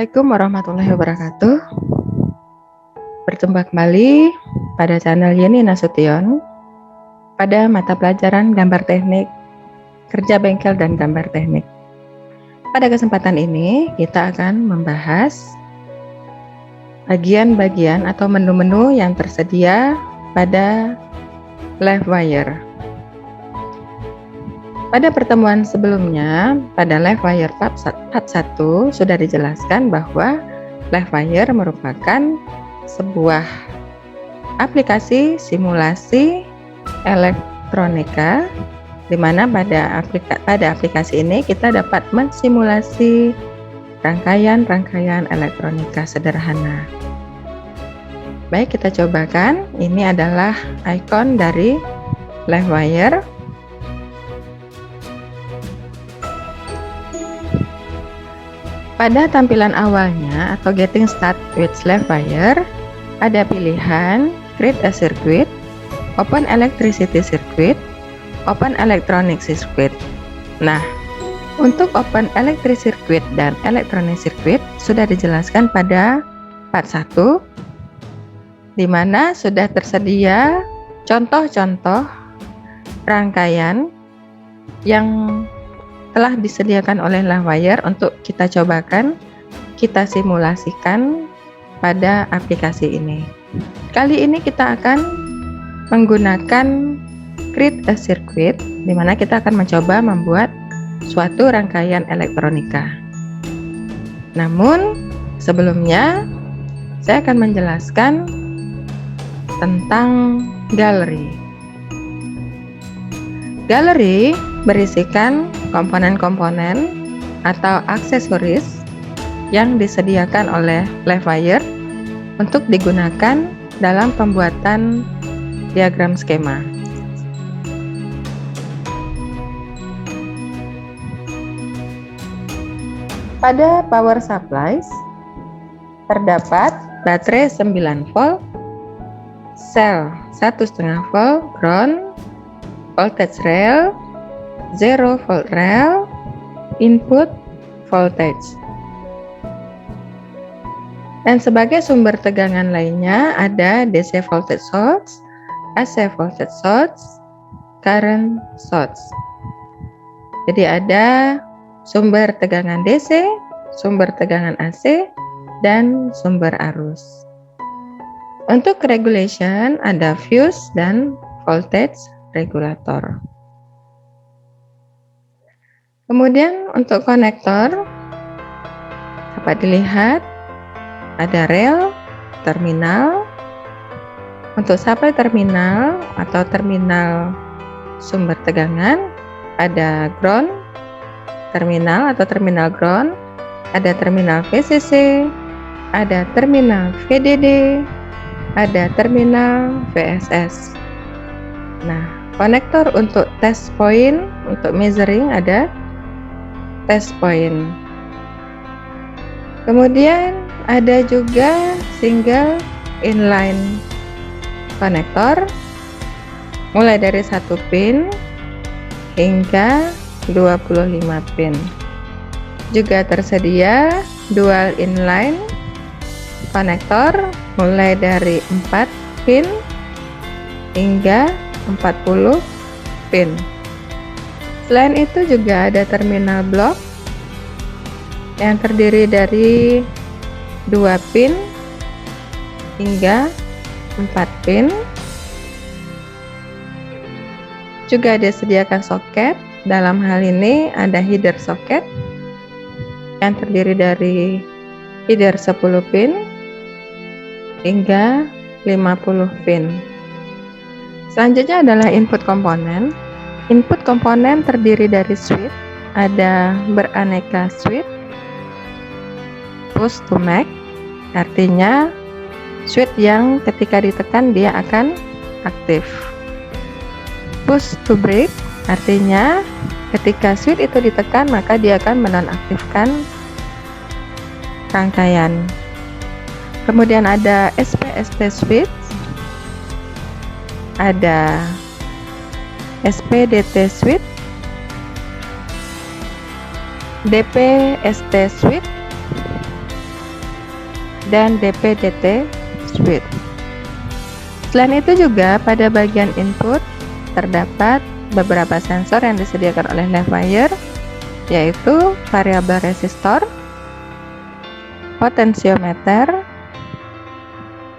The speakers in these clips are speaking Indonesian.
Assalamualaikum warahmatullahi wabarakatuh. Berjumpa kembali pada channel Yeni Nasution pada mata pelajaran gambar teknik, kerja bengkel dan gambar teknik. Pada kesempatan ini kita akan membahas bagian-bagian atau menu-menu yang tersedia pada live wire. Pada pertemuan sebelumnya, pada live wire part 1 sudah dijelaskan bahwa live wire merupakan sebuah aplikasi simulasi elektronika, di mana pada aplikasi ini kita dapat mensimulasi rangkaian-rangkaian elektronika sederhana. Baik, kita cobakan. Ini adalah ikon dari live wire. Pada tampilan awalnya atau Getting Start with Live Wire, ada pilihan Create a Circuit, Open Electricity Circuit, Open Electronic Circuit. Nah, untuk Open Electric Circuit dan Electronic Circuit sudah dijelaskan pada part 1, di mana sudah tersedia contoh-contoh rangkaian yang telah disediakan oleh live wire untuk kita cobakan, kita simulasikan pada aplikasi ini. Kali ini kita akan menggunakan Create a Circuit, di mana kita akan mencoba membuat suatu rangkaian elektronika. Namun sebelumnya saya akan menjelaskan tentang galeri. Galeri berisikan komponen-komponen atau aksesoris yang disediakan oleh live wire untuk digunakan dalam pembuatan diagram skema. Pada power supplies terdapat baterai 9 volt, sel 1,5 volt ground, voltage rail, 0 volt rail, input voltage. Dan sebagai sumber tegangan lainnya ada DC voltage source, AC voltage source, current source. Jadi ada sumber tegangan DC, sumber tegangan AC, dan sumber arus. Untuk regulation ada fuse dan voltage regulator. Kemudian untuk konektor dapat dilihat ada rel, terminal. Untuk supply terminal atau terminal sumber tegangan ada ground terminal atau terminal ground, ada terminal VCC, ada terminal VDD, ada terminal VSS. Nah, konektor untuk test point untuk measuring ada test point. Kemudian ada juga single inline konektor mulai dari 1 pin hingga 25 pin. Juga tersedia dual inline konektor mulai dari 4 pin hingga 40 pin. Selain itu juga ada terminal blok yang terdiri dari 2 pin hingga 4 pin. Juga disediakan soket. Dalam hal ini ada header soket yang terdiri dari header 10 pin hingga 50 pin. Selanjutnya adalah input komponen. Input komponen terdiri dari switch, ada beraneka switch. Push to make, artinya switch yang ketika ditekan dia akan aktif. Push to break, artinya ketika switch itu ditekan maka dia akan menonaktifkan rangkaian. Kemudian ada SPST switch, ada SPDT switch, DPST switch, dan DP-DT switch. Selain itu juga pada bagian input terdapat beberapa sensor yang disediakan oleh Livewire, yaitu variabel resistor, potensiometer,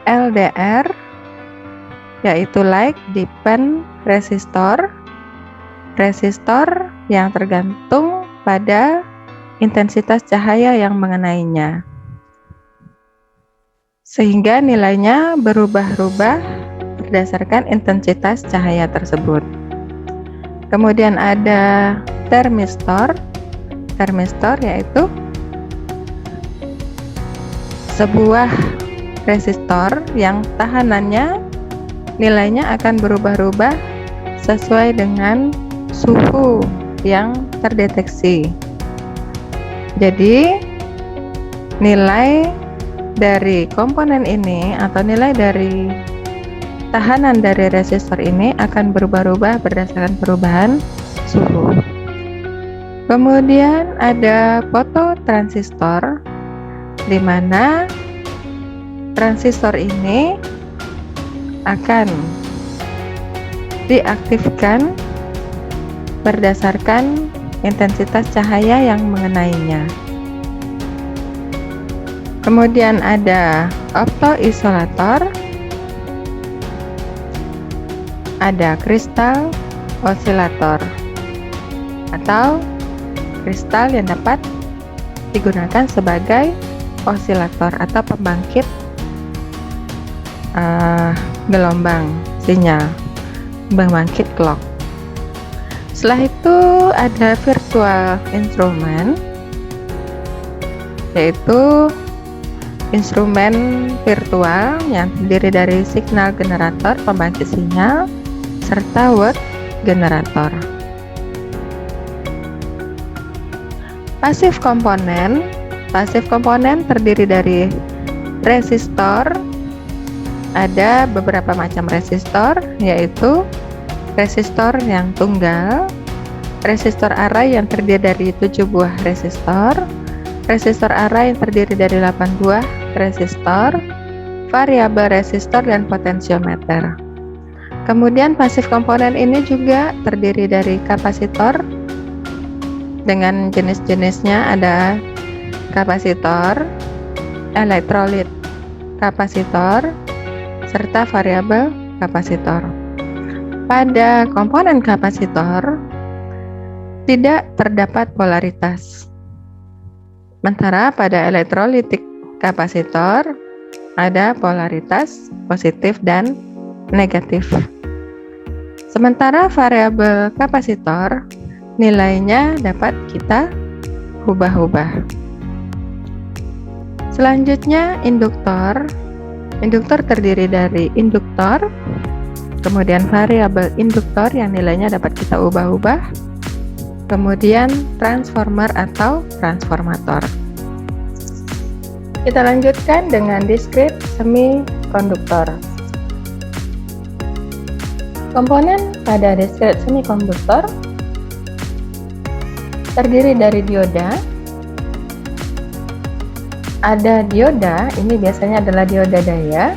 LDR, yaitu light dependent resistor, resistor yang tergantung pada intensitas cahaya yang mengenainya, sehingga nilainya berubah-ubah berdasarkan intensitas cahaya tersebut. Kemudian ada termistor. Termistor yaitu sebuah resistor yang tahanannya nilainya akan berubah-ubah sesuai dengan suhu yang terdeteksi. Jadi nilai dari komponen ini atau nilai dari tahanan dari resistor ini akan berubah-ubah berdasarkan perubahan suhu. Kemudian ada fototransistor, di mana transistor ini akan diaktifkan berdasarkan intensitas cahaya yang mengenainya. Kemudian ada optoisolator, ada kristal osilator atau kristal yang dapat digunakan sebagai osilator atau pembangkit gelombang sinyal, pembangkit clock. Setelah itu ada virtual instrument, yaitu instrumen virtual yang terdiri dari signal generator, pembangkit sinyal, serta work generator. Pasif komponen. Pasif komponen terdiri dari resistor. Ada beberapa macam resistor, yaitu resistor yang tunggal, resistor array yang terdiri dari 7 buah resistor, resistor array yang terdiri dari 8 buah resistor, variabel resistor, dan potensiometer. Kemudian pasif komponen ini juga terdiri dari kapasitor dengan jenis-jenisnya, ada kapasitor, elektrolit kapasitor, serta variabel kapasitor. Pada komponen kapasitor tidak terdapat polaritas, sementara pada elektrolitik kapasitor ada polaritas positif dan negatif. Sementara variabel kapasitor nilainya dapat kita ubah-ubah. Selanjutnya induktor. Induktor terdiri dari induktor, kemudian variabel induktor yang nilainya dapat kita ubah-ubah, kemudian transformer atau transformator. Kita lanjutkan dengan discrete semikonduktor. Komponen pada discrete semikonduktor terdiri dari dioda. Ada dioda, ini biasanya adalah dioda daya.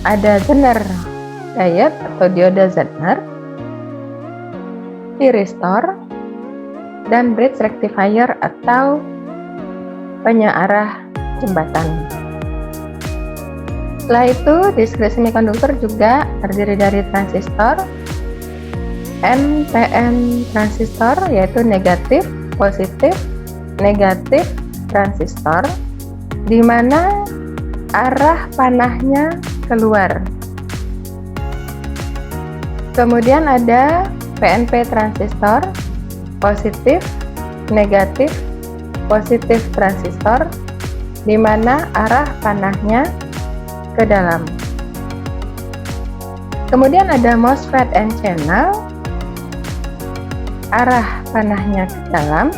Ada Zener diode atau dioda Zener, thyristor, dan bridge rectifier atau penyearah jembatan. Setelah itu, discrete semikonduktor juga terdiri dari transistor, NPN transistor, yaitu negatif, positif, negatif transistor, di mana arah panahnya keluar. Kemudian ada PNP transistor, positif, negatif, positif transistor, di mana arah panahnya ke dalam. Kemudian ada MOSFET N-channel, arah panahnya ke dalam.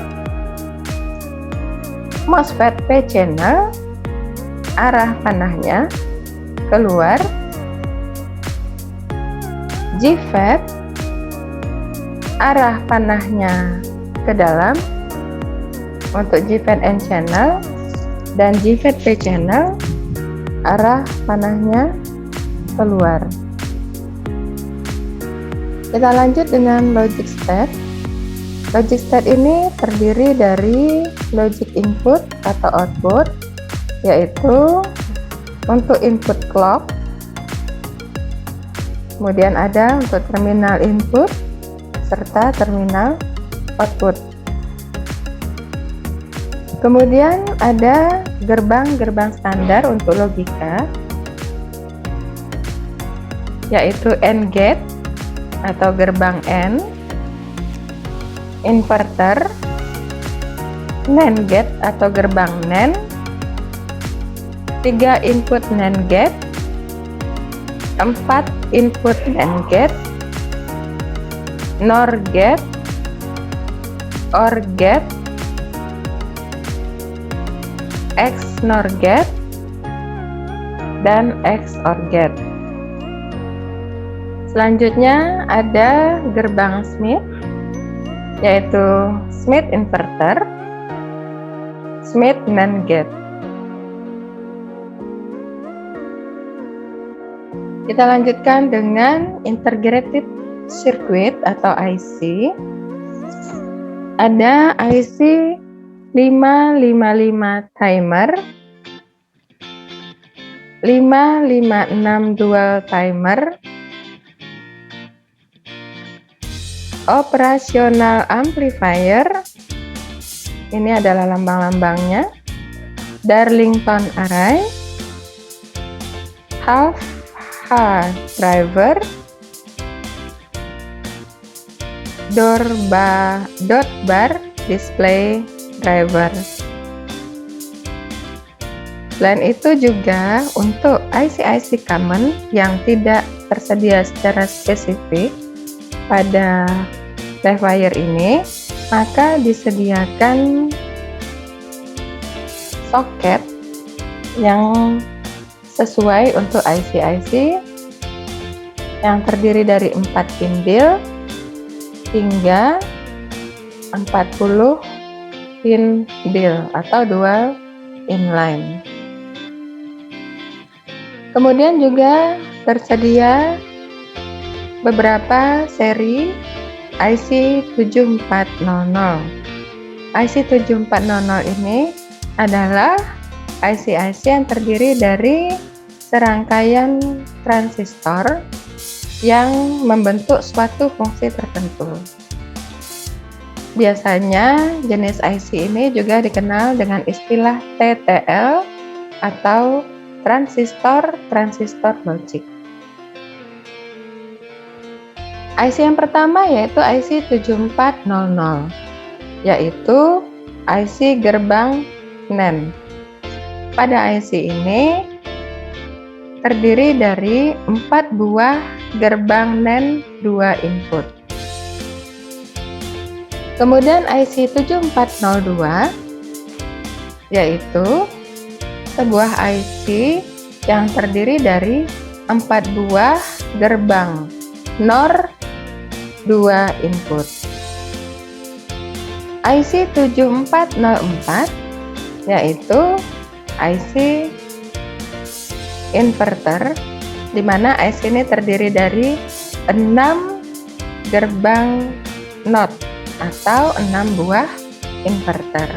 MOSFET P-channel, arah panahnya keluar. JFET, arah panahnya ke dalam untuk JFET N-channel. dan JFET P channel arah panahnya keluar. Kita lanjut dengan logic state. Logic state ini terdiri dari logic input atau output, yaitu untuk input clock, kemudian ada untuk terminal input serta terminal output. Kemudian ada gerbang-gerbang standar untuk logika, yaitu AND gate atau gerbang AND, inverter, NAND gate atau gerbang NAND, 3 input NAND gate, 4 input NAND gate, NOR gate, OR gate, XNOR gate, dan XOR gate. Selanjutnya ada gerbang Smith, yaitu Smith inverter, Smith NAND gate. Kita lanjutkan dengan integrated circuit atau IC. Ada IC 555 timer, 556 dual timer, operational amplifier, ini adalah lambang-lambangnya, Darlington array, half H driver, dot bar display driver. Selain itu juga untuk IC-IC common yang tidak tersedia secara spesifik pada Livewire ini, maka disediakan soket yang sesuai untuk IC-IC yang terdiri dari 4 pindil hingga 40 pindil atau dual inline. Kemudian juga tersedia beberapa seri IC 7400. IC 7400 ini adalah IC-IC yang terdiri dari serangkaian transistor yang membentuk suatu fungsi tertentu. Biasanya jenis IC ini juga dikenal dengan istilah TTL atau transistor logic. IC yang pertama yaitu IC 7400, yaitu IC gerbang NAND. Pada IC ini terdiri dari 4 buah gerbang NAND 2 input. Kemudian IC 7402 yaitu sebuah IC yang terdiri dari 4 buah gerbang NOR 2 input. IC 7404 yaitu IC inverter, di mana IC ini terdiri dari 6 gerbang NOT atau 6 buah inverter.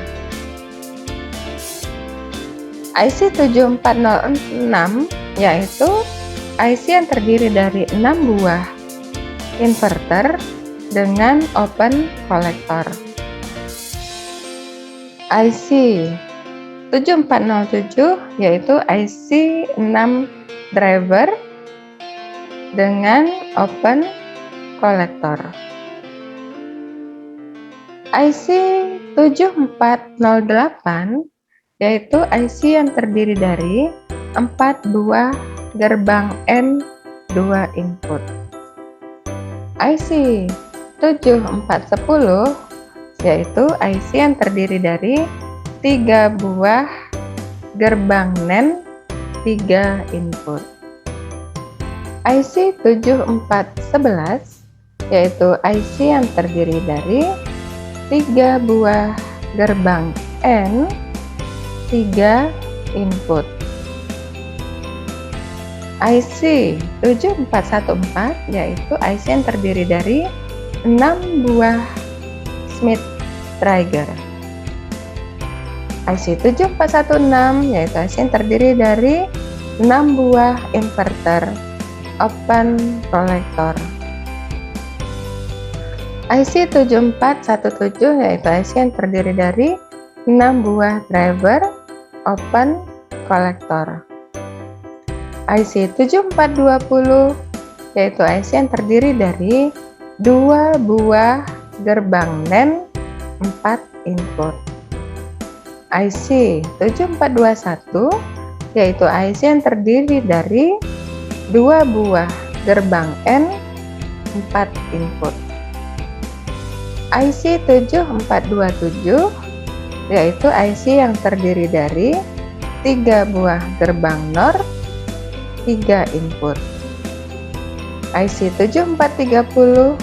IC 7406 yaitu IC yang terdiri dari 6 buah inverter dengan open collector. IC 7407 yaitu IC 6 driver dengan open collector. IC 7408 yaitu IC yang terdiri dari 4 buah gerbang N 2 input. IC 7410 yaitu IC yang terdiri dari 3 buah gerbang NAND 3 input. IC 7411 yaitu IC yang terdiri dari 3 buah gerbang N 3 input. IC 7414 yaitu IC yang terdiri dari 6 buah Smith trigger. IC 7416 yaitu IC yang terdiri dari 6 buah inverter open collector. IC 7417 yaitu IC yang terdiri dari 6 buah driver open collector. IC 7420 yaitu IC yang terdiri dari 2 buah gerbang NAND 4 input. IC 7421 yaitu IC yang terdiri dari 2 buah gerbang N 4 input. IC 7427 yaitu IC yang terdiri dari 3 buah gerbang NOR 3 input. IC 7430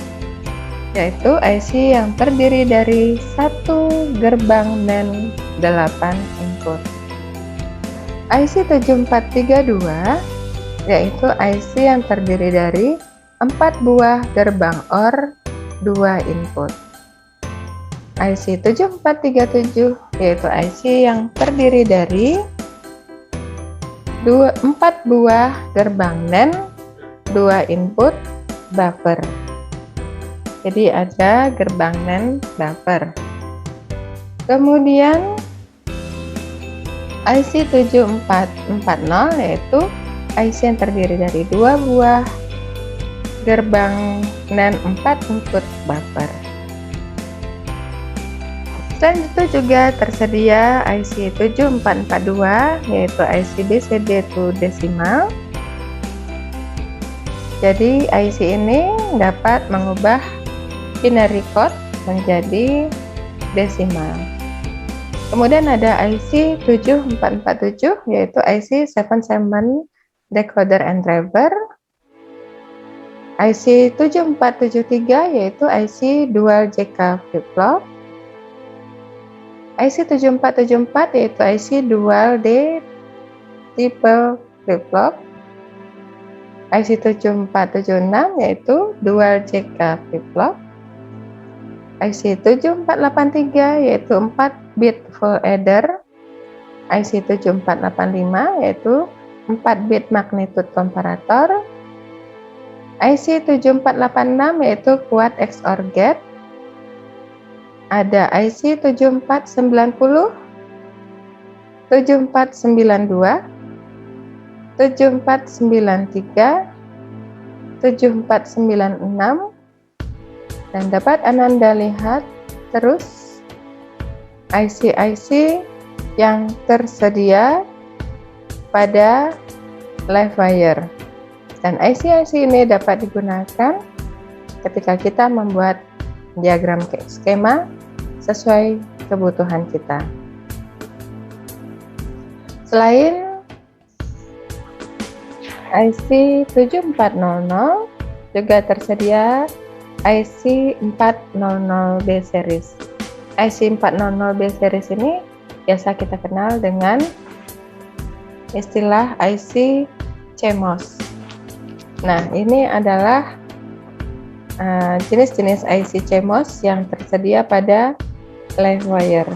yaitu IC yang terdiri dari 1 gerbang NAND 8 input. IC 7432 yaitu IC yang terdiri dari 4 buah gerbang OR 2 input. IC 7437 yaitu IC yang terdiri dari 4 buah gerbang NAND 2 input buffer. Jadi ada gerbang NAND buffer. Kemudian IC 7440 yaitu IC yang terdiri dari 2 buah gerbang NAND 4 input buffer. Selain itu juga tersedia IC 7442 yaitu IC BCD to decimal. Jadi IC ini dapat mengubah binary code menjadi desimal. Kemudian ada IC 7447 yaitu IC 77 decoder and driver. IC 7473 yaitu IC dual JK flip-flop. IC 7474 yaitu IC dual D tipe flip-flop. IC 7476 yaitu dual JK flip-flop. IC 7483 yaitu 4 bit full adder. IC 7485 yaitu 4 bit magnitude comparator. IC 7486 yaitu quad XOR gate. Ada IC 7490, 7492, 7493, 7496, dan dapat Ananda lihat terus IC-IC yang tersedia pada Livewire. Dan IC-IC ini dapat digunakan ketika kita membuat diagram skema sesuai kebutuhan kita. Selain IC 7400 juga tersedia IC 400B series. IC 400B series ini biasa kita kenal dengan istilah IC CMOS. Nah, ini adalah jenis-jenis IC CMOS yang tersedia pada Livewire.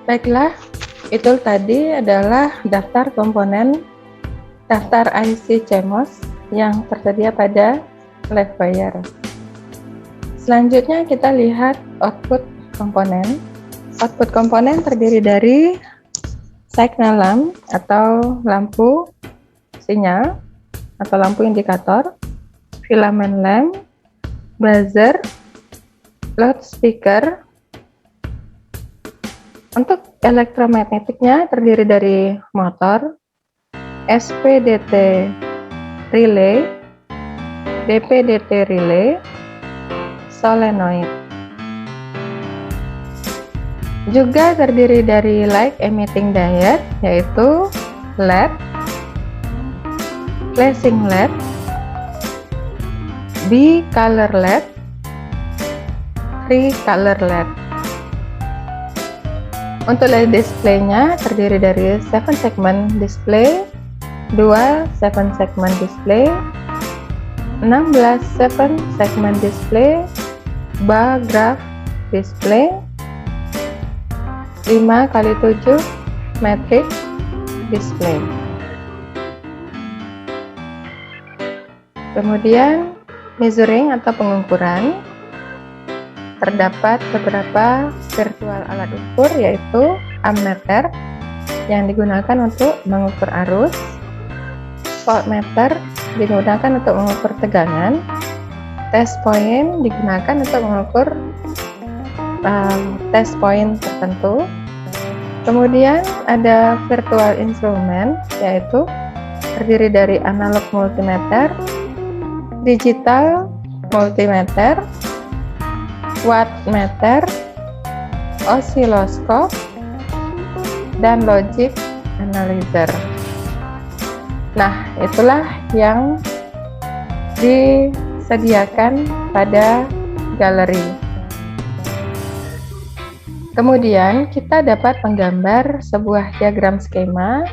Baiklah, itu tadi adalah daftar komponen daftar IC CMOS yang tersedia pada Livewire. Selanjutnya kita lihat output komponen. Output komponen terdiri dari signal lamp atau lampu sinyal atau lampu indikator, filament lamp, buzzer, loudspeaker. Untuk elektromagnetiknya terdiri dari motor, SPDT relay, DPDT relay, solenoid. Juga terdiri dari light emitting diode, yaitu LED, flashing LED, B-color LED, 3-color LED. Untuk LED display-nya terdiri dari 7 segment display, 2 7 segment display, 16 7 segment display, bar graph display, 5x7 matrix display. Kemudian measuring atau pengukuran, terdapat beberapa virtual alat ukur, yaitu ammeter yang digunakan untuk mengukur arus, voltmeter digunakan untuk mengukur tegangan, test point digunakan untuk mengukur test point tertentu. Kemudian ada virtual instrument, yaitu terdiri dari analog multimeter, digital multimeter, wattmeter, osiloskop, dan logic analyzer. Nah, itulah yang disediakan pada galeri. Kemudian kita dapat menggambar sebuah diagram skema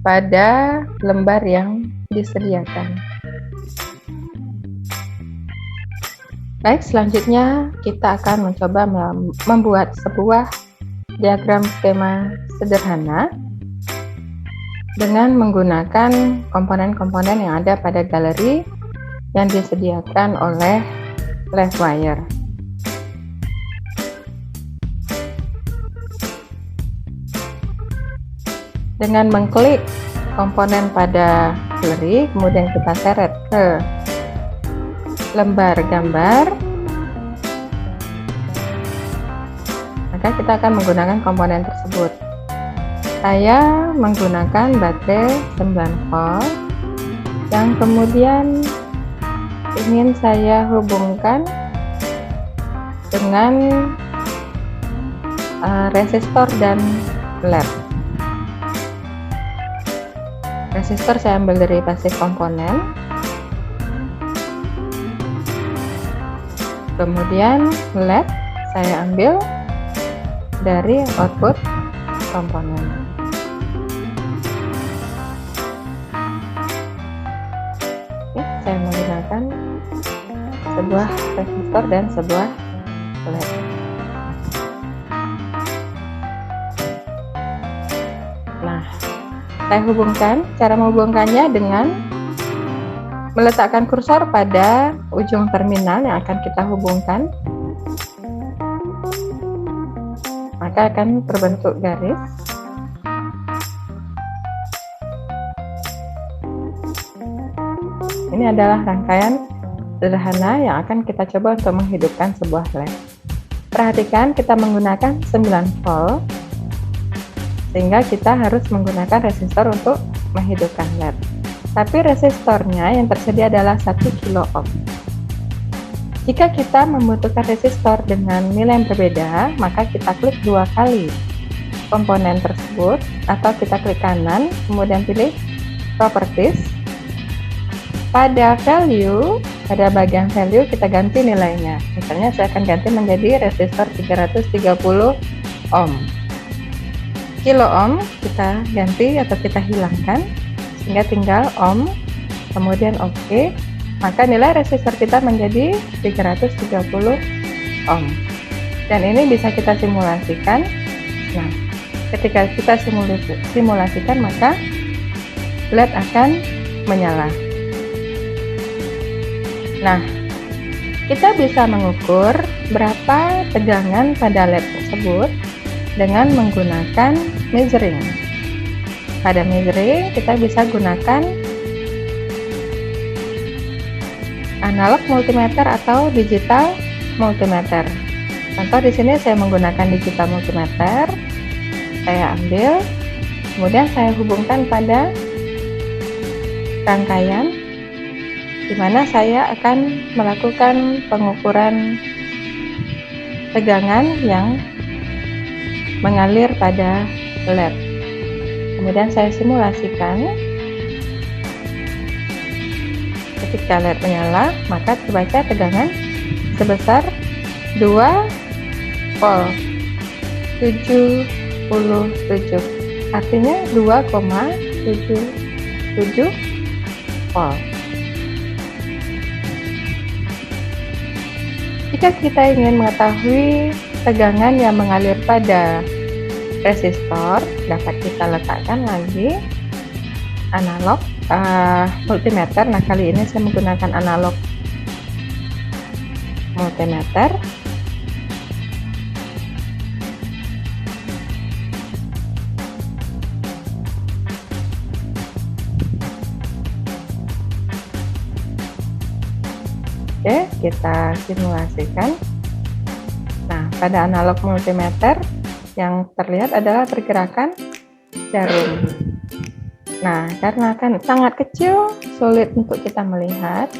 pada lembar yang disediakan. Baik, selanjutnya kita akan mencoba membuat sebuah diagram skema sederhana dengan menggunakan komponen-komponen yang ada pada galeri yang disediakan oleh Livewire. Dengan mengklik komponen pada galeri, kemudian kita seret ke lembar gambar, maka kita akan menggunakan komponen tersebut. Saya menggunakan baterai 9 volt yang kemudian ingin saya hubungkan dengan resistor dan LED. Resistor saya ambil dari pasif komponen, kemudian LED saya ambil dari output komponen. Oke, saya menggunakan sebuah resistor dan sebuah LED. Nah, saya hubungkan. Cara menghubungkannya dengan meletakkan kursor pada ujung terminal yang akan kita hubungkan, maka akan terbentuk garis. Ini adalah rangkaian sederhana yang akan kita coba untuk menghidupkan sebuah LED. Perhatikan, kita menggunakan 9 volt, sehingga kita harus menggunakan resistor untuk menghidupkan LED. Tapi resistornya yang tersedia adalah 1 kilo ohm. Jika kita membutuhkan resistor dengan nilai yang berbeda, maka kita klik 2 kali komponen tersebut, atau kita klik kanan, kemudian pilih properties. Pada value, pada bagian value kita ganti nilainya. Misalnya saya akan ganti menjadi resistor 330 ohm. Kilo ohm kita ganti atau kita hilangkan, sehingga tinggal ohm, kemudian OK, maka nilai resistor kita menjadi 330 ohm. Dan ini bisa kita simulasikan. Nah, Ketika kita simulasikan, maka LED akan menyala. Nah, kita bisa mengukur berapa tegangan pada LED tersebut dengan menggunakan measuring. Pada measuring, kita bisa gunakan analog multimeter atau digital multimeter. Contoh di sini saya menggunakan digital multimeter. Saya ambil, kemudian saya hubungkan pada rangkaian, di mana saya akan melakukan pengukuran tegangan yang mengalir pada LED. Kemudian saya simulasikan. Ketika LED menyala, maka terbaca tegangan sebesar 2,77, artinya 2,77 volt. Jika kita ingin mengetahui tegangan yang mengalir pada resistor, dapat kita letakkan lagi analog multimeter. Nah, kali ini saya menggunakan analog multimeter. Oke, kita simulasikan. Nah, pada analog multimeter yang terlihat adalah pergerakan jarum. Nah, karena kan sangat kecil, sulit untuk kita melihat.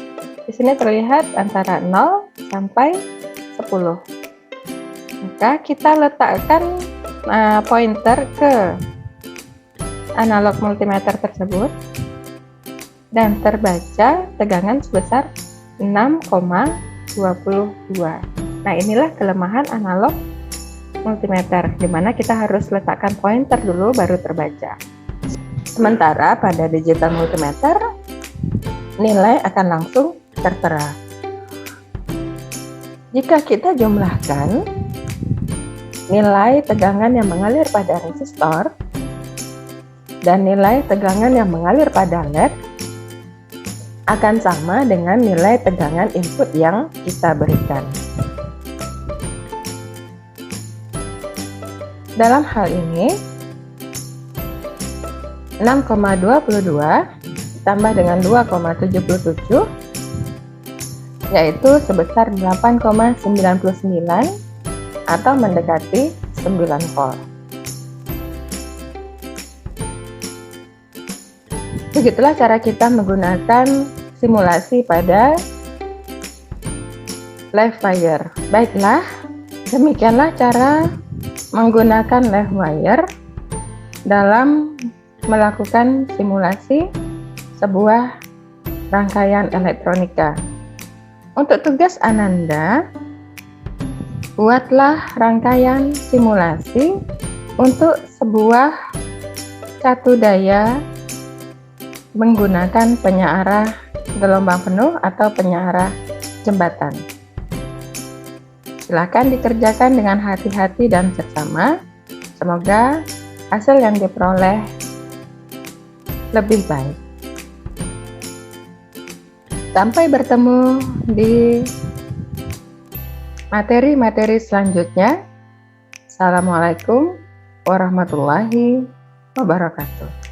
Di sini terlihat antara 0 sampai 10. Maka kita letakkan pointer ke analog multimeter tersebut dan terbaca tegangan sebesar 6,22. Nah, inilah kelemahan analog multimeter, di mana kita harus letakkan pointer dulu baru terbaca. Sementara pada digital multimeter, nilai akan langsung tertera. Jika kita jumlahkan nilai tegangan yang mengalir pada resistor dan nilai tegangan yang mengalir pada LED, akan sama dengan nilai tegangan input yang kita berikan. Dalam hal ini, 6,22 ditambah dengan 2,77 yaitu sebesar 8,99 atau mendekati 9 volt. Begitulah cara kita menggunakan simulasi pada live wire. Baiklah, demikianlah cara menggunakan live wire dalam melakukan simulasi sebuah rangkaian elektronika. Untuk tugas Ananda, buatlah rangkaian simulasi untuk sebuah catu daya menggunakan penyearah gelombang penuh atau penyearah jembatan. Silakan dikerjakan dengan hati-hati dan seksama. Semoga hasil yang diperoleh lebih baik. Sampai bertemu di materi-materi selanjutnya. Assalamualaikum warahmatullahi wabarakatuh.